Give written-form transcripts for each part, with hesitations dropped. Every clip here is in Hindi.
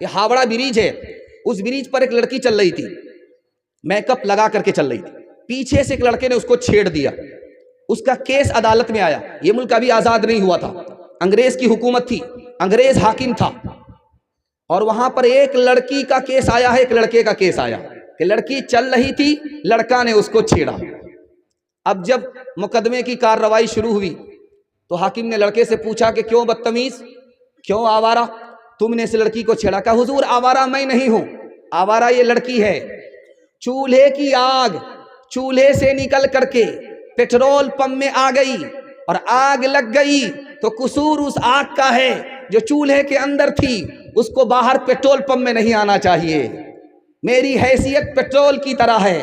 ये हावड़ा ब्रिज है, उस ब्रिज पर एक लड़की चल रही थी, मेकअप लगा करके चल रही थी। पीछे से एक लड़के ने उसको छेड़ दिया, उसका केस अदालत में आया। ये मुल्क अभी आजाद नहीं हुआ था, अंग्रेज की हुकूमत थी, अंग्रेज हाकिम था, और वहां पर एक लड़की का केस आया है, एक लड़के का केस आया कि लड़की चल रही थी, लड़का ने उसको छेड़ा। अब जब मुकदमे की कार्रवाई शुरू हुई तो हाकिम ने लड़के से पूछा कि क्यों बदतमीज, क्यों आवारा, तुमने इस लड़की को छेड़ा? कहा हुजूर आवारा मैं नहीं हूं, आवारा ये लड़की है। चूल्हे की आग चूल्हे से निकल करके पेट्रोल पंप में आ गई और आग लग गई तो कसूर उस आग का है जो चूल्हे के अंदर थी, उसको बाहर पेट्रोल पंप में नहीं आना चाहिए। मेरी हैसियत पेट्रोल की तरह है,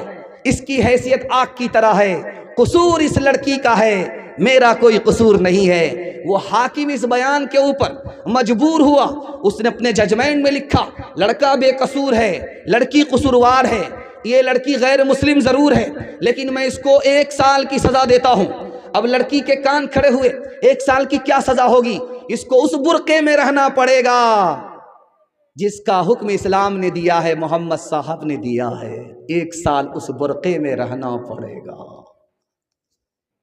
इसकी हैसियत आग की तरह है, कसूर इस लड़की का है, मेरा कोई कसूर नहीं है। वो हाकिम इस बयान के ऊपर मजबूर हुआ, उसने अपने जजमेंट में लिखा लड़का बेकसूर है, लड़की कसूरवार है, ये लड़की गैर मुस्लिम जरूर है लेकिन मैं इसको 1 साल की सजा देता हूं। अब लड़की के कान खड़े हुए, 1 साल की क्या सजा होगी? इसको उस बुर्के में रहना पड़ेगा जिसका हुक्म इस्लाम ने दिया है, मोहम्मद साहब ने दिया है। 1 साल उस बुर्के में रहना पड़ेगा।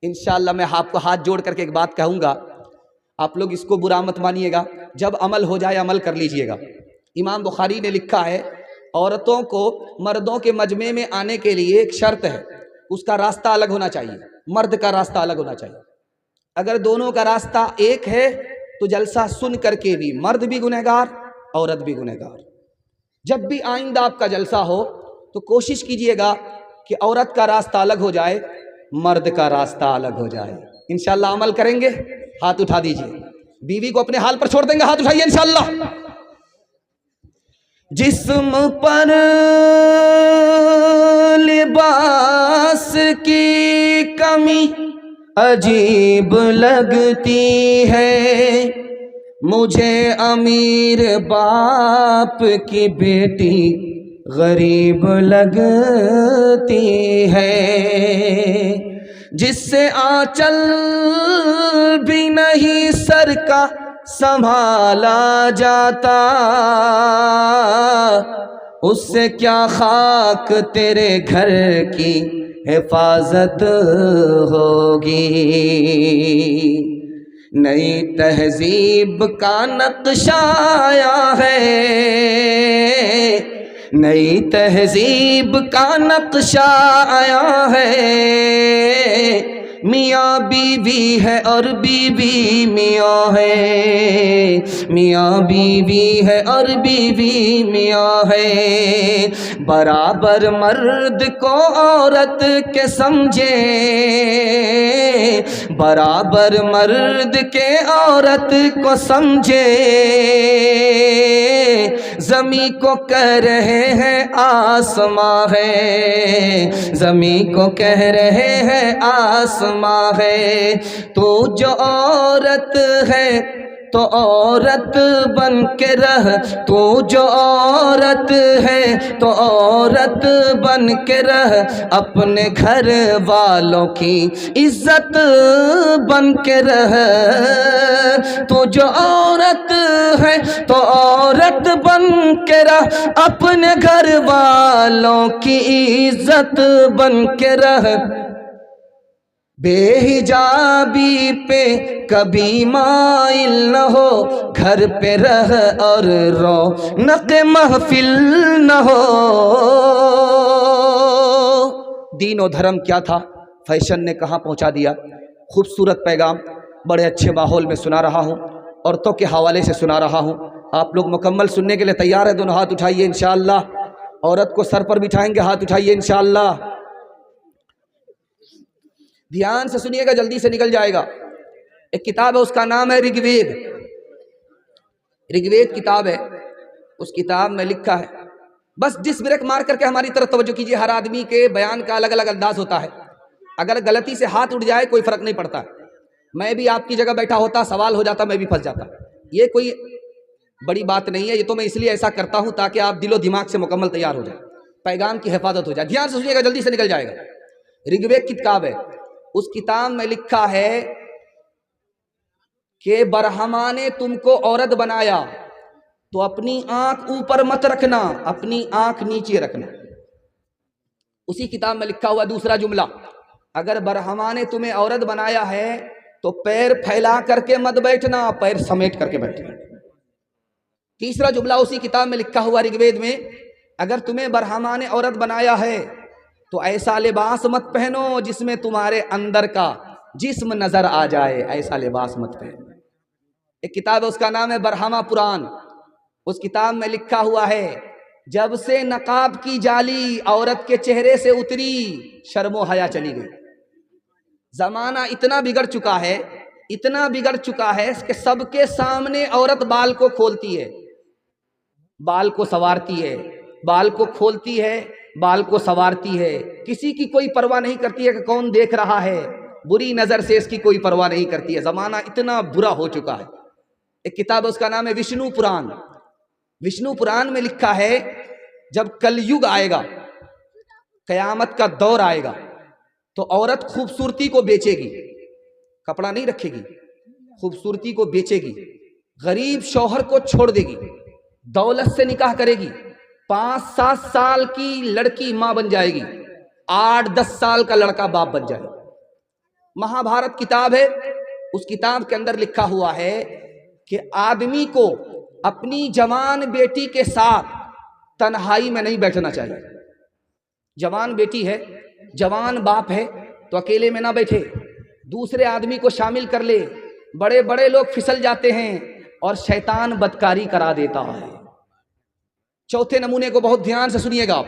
इंशाअल्लाह मैं आपको हाथ जोड़ करके एक बात कहूंगा, आप लोग इसको बुरा मत मानिएगा, जब अमल हो जाए अमल कर लीजिएगा। इमाम बुखारी ने लिखा है औरतों को मर्दों के मजमे में आने के लिए एक शर्त है, उसका रास्ता अलग होना चाहिए, मर्द का रास्ता अलग होना चाहिए। अगर दोनों का रास्ता एक है तो जलसा सुन करके भी मर्द भी गुनहगार, औरत भी गुनहगार। जब भी आइंदा आपका जलसा हो तो कोशिश कीजिएगा कि औरत का रास्ता अलग हो जाए, मर्द का रास्ता अलग हो जाए। इंशाअल्लाह अमल करेंगे? हाथ उठा दीजिए। बीवी को अपने हाल पर छोड़ देंगे? हाथ उठाइए इंशाअल्लाह। जिस्म पर लिबास की कमी अजीब लगती है, मुझे अमीर बाप की बेटी गरीब लगती है, जिससे आंचल भी नहीं सर का संभाला जाता, उससे क्या खाक तेरे घर की हिफाजत होगी। नई तहजीब का नक्शा आया है, नई तहजीब का नक्शा आया है, मियाँ बीवी है और बीवी मियाँ है, मियाँ बीवी है और बीवी मियाँ है, बराबर मर्द को औरत के समझे, बराबर मर्द के औरत को समझे, ज़मी को कह रहे हैं आसमां है, ज़मी को कह रहे हैं आसमां है, तो जो औरत है तो औरत बन के रह, तू जो औरत है तो औरत बन के रह, अपने घर वालों की इज्जत बन के रह, तू जो औरत है तो औरत बन के रह, अपने घर वालों की इज्जत बन के रह, बेहिजाबी पे कभी माइल न हो, घर पे रह और रौनक महफिल न हो। दीन और धर्म क्या था, फैशन ने कहाँ पहुँचा दिया। खूबसूरत पैगाम बड़े अच्छे माहौल में सुना रहा हूँ, औरतों के हवाले से सुना रहा हूँ। आप लोग मुकम्मल सुनने के लिए तैयार है? दोनों हाथ उठाइए इंशाअल्लाह। औरत को सर पर बिठाएंगे, हाथ उठाइए इंशाअल्लाह। ध्यान से सुनिएगा, जल्दी से निकल जाएगा। एक किताब है, उसका नाम है ऋग्वेद। ऋग्वेद किताब है, उस किताब में लिखा है, बस डिस ब्रेक मार करके हमारी तरफ तवज्जो कीजिए। हर आदमी के बयान का अलग अलग अंदाज होता है, अगर गलती से हाथ उठ जाए कोई फर्क नहीं पड़ता। मैं भी आपकी जगह बैठा होता, सवाल हो जाता, मैं भी फंस जाता। ये कोई बड़ी बात नहीं है, ये तो मैं इसलिए ऐसा करता हूं ताकि आप दिलो दिमाग से मुकम्मल तैयार हो जाए, पैगाम की हिफाजत हो जाए। ध्यान से सुनिएगा, जल्दी से निकल जाएगा। ऋग्वेद की किताब है, उस किताब में लिखा है कि बरहमा ने तुमको औरत बनाया, तो अपनी आंख ऊपर मत रखना, अपनी आंख नीचे रखना। उसी किताब में लिखा हुआ दूसरा जुमला, अगर बरहमा ने तुम्हें औरत बनाया है तो पैर फैला करके मत बैठना, पैर समेट करके बैठना। तीसरा जुमला उसी किताब में लिखा हुआ ऋग्वेद में, अगर तुम्हें बरहमा ने औरत बनाया है तो ऐसा लिबास मत पहनो जिसमें तुम्हारे अंदर का जिस्म नजर आ जाए, ऐसा लिबास मत पहनो। एक किताब है उसका नाम है बरहमा पुराण। उस किताब में लिखा हुआ है, जब से नकाब की जाली औरत के चेहरे से उतरी शर्मो हया चली गई। जमाना इतना बिगड़ चुका है, इतना बिगड़ चुका है कि सबके सामने औरत बाल को खोलती है, बाल को संवारती है, बाल को खोलती है, बाल को संवारती है। किसी की कोई परवाह नहीं करती है कि कौन देख रहा है, बुरी नजर से इसकी कोई परवाह नहीं करती है। जमाना इतना बुरा हो चुका है। एक किताब उसका नाम है विष्णु पुराण। विष्णु पुराण में लिखा है, जब कलयुग आएगा, कयामत का दौर आएगा, तो औरत खूबसूरती को बेचेगी, कपड़ा नहीं रखेगी, खूबसूरती को बेचेगी, गरीब शौहर को छोड़ देगी, दौलत से निकाह करेगी, 5-7 साल की लड़की मां बन जाएगी, 8-10 साल का लड़का बाप बन जाएगा। महाभारत किताब है, उस किताब के अंदर लिखा हुआ है कि आदमी को अपनी जवान बेटी के साथ तन्हाई में नहीं बैठना चाहिए। जवान बेटी है, जवान बाप है, तो अकेले में ना बैठे, दूसरे आदमी को शामिल कर ले। बड़े बड़े लोग फिसल जाते हैं और शैतान बदकारी करा देता है। चौथे नमूने को बहुत ध्यान से सुनिएगा आप।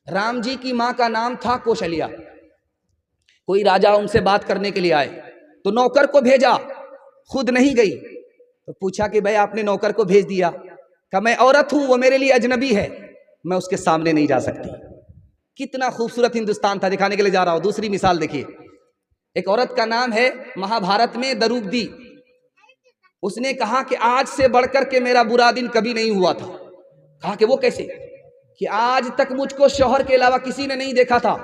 राम जी की मां का नाम था कौशल्या। कोई राजा उनसे बात करने के लिए आए तो नौकर को भेजा, खुद नहीं गई। तो पूछा कि भाई आपने नौकर को भेज दिया? कहा मैं औरत हूं, वो मेरे लिए अजनबी है, मैं उसके सामने नहीं जा सकती। कितना खूबसूरत हिंदुस्तान था, दिखाने के लिए जा रहा हूं। दूसरी मिसाल देखिए, एक औरत का नाम है महाभारत में दरूगदी। उसने कहा कि आज से बढ़कर के मेरा बुरा दिन कभी नहीं हुआ था। कहा कि वो कैसे? कि आज तक मुझको शौहर के अलावा किसी ने नहीं देखा था,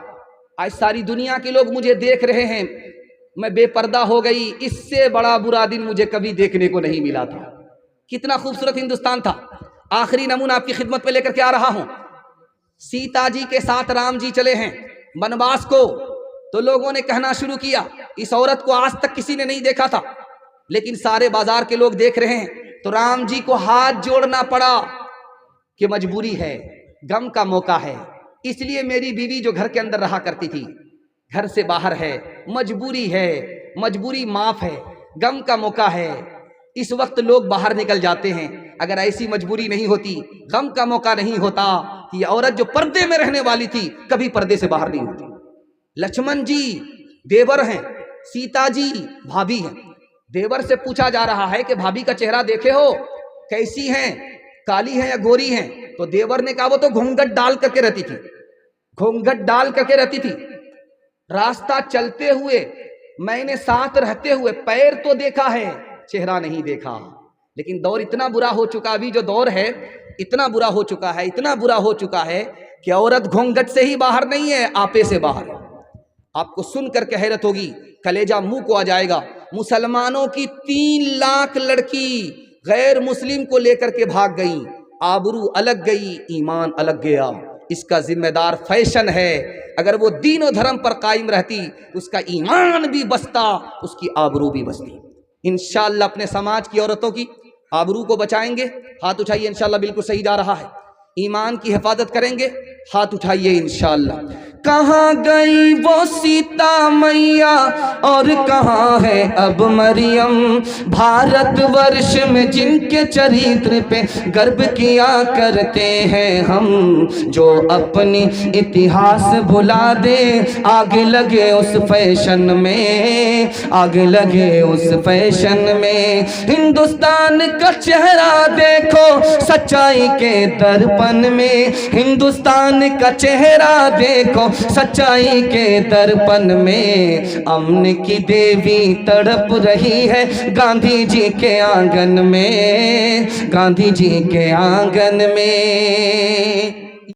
आज सारी दुनिया के लोग मुझे देख रहे हैं, मैं बेपर्दा हो गई, इससे बड़ा बुरा दिन मुझे कभी देखने को नहीं मिला था। कितना खूबसूरत हिंदुस्तान था। आखिरी नमूना आपकी खिदमत में लेकर के आ रहा हूं। सीता जी के साथ राम जी चले हैं वनवास को, तो लोगों ने कहना शुरू किया इस औरत को आज तक किसी ने नहीं देखा था, लेकिन सारे बाजार के लोग देख रहे हैं। तो राम जी को हाथ जोड़ना पड़ा कि मजबूरी है, गम का मौका है, इसलिए मेरी बीवी जो घर के अंदर रहा करती थी घर से बाहर है, मजबूरी है, मजबूरी माफ है, गम का मौका है। इस वक्त लोग बाहर निकल जाते हैं। अगर ऐसी मजबूरी नहीं होती, गम का मौका नहीं होता, ये औरत जो पर्दे में रहने वाली थी कभी पर्दे से बाहर नहीं होती। लक्ष्मण जी देवर हैं, सीता जी भाभी हैं। देवर से पूछा जा रहा है कि भाभी का चेहरा देखे हो, कैसी हैं, काली हैं या गोरी हैं? तो देवर ने कहा वो तो घूंघट डाल करके रहती थी, घूंघट डाल करके रहती थी। रास्ता चलते हुए मैंने साथ रहते हुए पैर तो देखा है, चेहरा नहीं देखा। लेकिन दौर इतना बुरा हो चुका, अभी जो दौर है इतना बुरा हो चुका है, इतना बुरा हो चुका है कि औरत घूंघट से ही बाहर नहीं है, आपे से बाहर है। आपको सुन करके हैरत होगी, कलेजा मुंह को आ जाएगा। मुसलमानों की 3 लाख लड़की गैर मुस्लिम को लेकर के भाग गई, आबरू अलग गई, ईमान अलग गया। इसका जिम्मेदार फैशन है। अगर वो दीन और धर्म पर कायम रहती, उसका ईमान भी बचता, उसकी आबरू भी बचती। इंशाअल्लाह अपने समाज की औरतों की आबरू को बचाएंगे। हाथ उठाइए, इंशाअल्लाह बिल्कुल सही जा रहा है। ईमान की हिफाजत करेंगे, हाथ उठाइए इंशाअल्लाह। कहाँ गई वो सीता मैया और कहाँ है अब मरियम, भारतवर्ष में जिनके चरित्र पे गर्व किया करते हैं हम, जो अपनी इतिहास भुला दे, आग लगे उस फैशन में, आग लगे उस फैशन में। हिंदुस्तान का चेहरा देखो सच्चाई के दर्पण में, हिंदुस्तान का चेहरा देखो सच्चाई के दर्पण में। अमन की देवी तड़प रही है गांधी जी के आंगन में, गांधी जी के आंगन में।